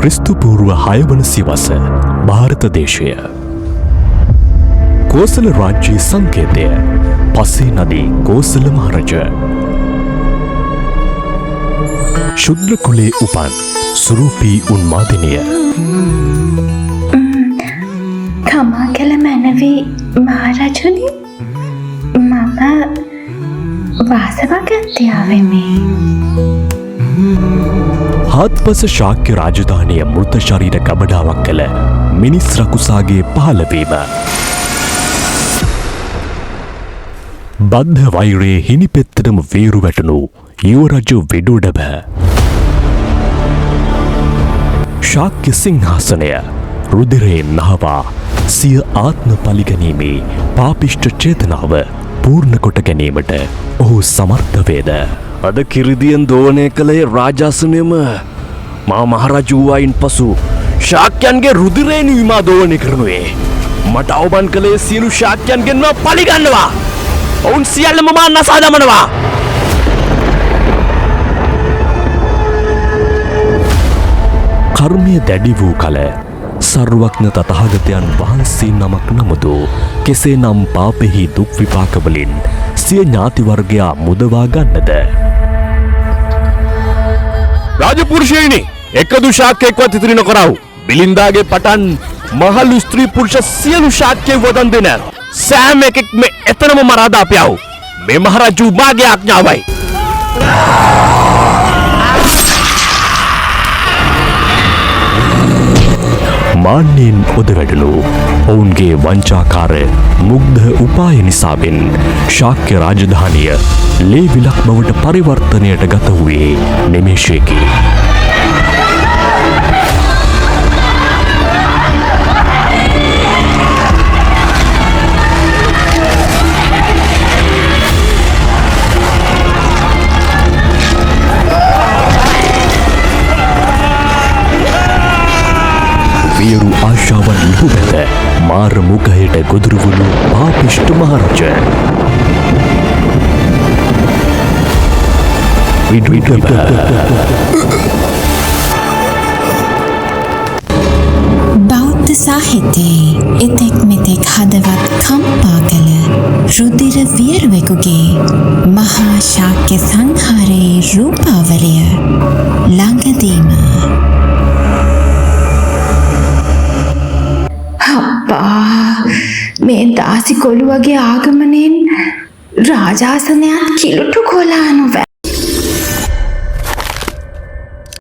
ක්‍රිස්තු පූර්ව 6 වන සියවස ಭಾರತ දේශය. කෝසල රාජ්‍යයේ සංකේතය පස්සේ නදී කෝසල මහරජ. ශුද්‍ර කුලේ උපන් සුරූපී උන්මාදිනිය. කමා කළ මැනවි මහරජුනි, මම වාසවගත්යාවෙමි. හත්පස ශාක්‍ය රාජධානිය මෘත ශරීර ගබඩාවක් කළ මිනිස් රකුසාගේ පහළවීම. බද්ධ වෛරයේ හිනිපෙත්තටම වේරු වැටුණු යුවරජු විඩුඩබ. ශාක්‍ය සිංහාසනය රුධිරයෙන් නහවා සිය ආත්ම පලිගැනීමේ පාපිෂ්ඨ චේතනාව පූර්ණ කොට ගැනීමට ඔහු සමර්ථ වේද. අද කිරිදියන් දෝනය කළේ රාජාසනයම මා මහරජු වූවායින් පසු ශාක්‍යයන්ගේ රුධිරයෙන් විමා දෝනය කරනුවේ. මට අවබන් කළේ සියලු ශාක්‍යයන්ගෙන්ම පලිගන්නවා. ඔවුන් සියල්ලම මා නසා දමනවා. කර්මය දැඩි වූ කල සර්වඥ තථාගතයන් වහන්සේ නමක් නමුදු කෙසේ නම් පාපෙහි දුක් විපාකවලින් සිය ඥාති වර්ගයා මුදවා ගන්නද? රාජපුරුෂයනි, එකදු ශාක්‍යයෙක්වත් ඉතිරි නොකරව්. බිලින්දාගේ පටන් මහලු ස්ත්‍රී පුරුෂ සියලු ශාක්‍යයන් වදන් දෙන සෑම එකෙක්ම එතනම මරා දාපියව්. මේ මහරජු මාගේ ආඥාවයි. මාන්නයෙන් ඔද වැඩුණු ඔවුන්ගේ වංචාකාර මුග්ධ උපාය නිසාවෙන් ශාක්‍ය රාජධානිය ලේ විලක් බවට පරිවර්තනයට ගත වූයේ නිමේෂයකි. වියරු ආශාවන් ලිහුබැත මාර මුගහයට ගොදුරුවුණු පාපිෂ්ඨ මහරජ. බෞද්ධ සාහිත්‍යයේ එතෙක් මෙතෙක් හදවත් කම්පා කළ රුධිර වියරුවෙකුගේ මහා ශාක්‍ය සංහාරයේ රූපාවලිය ළඟදීම. මේ දාසි කොළුවගේ ආගමනයෙන් රාජාසනයත් කිලුටු කොලා නොවැ.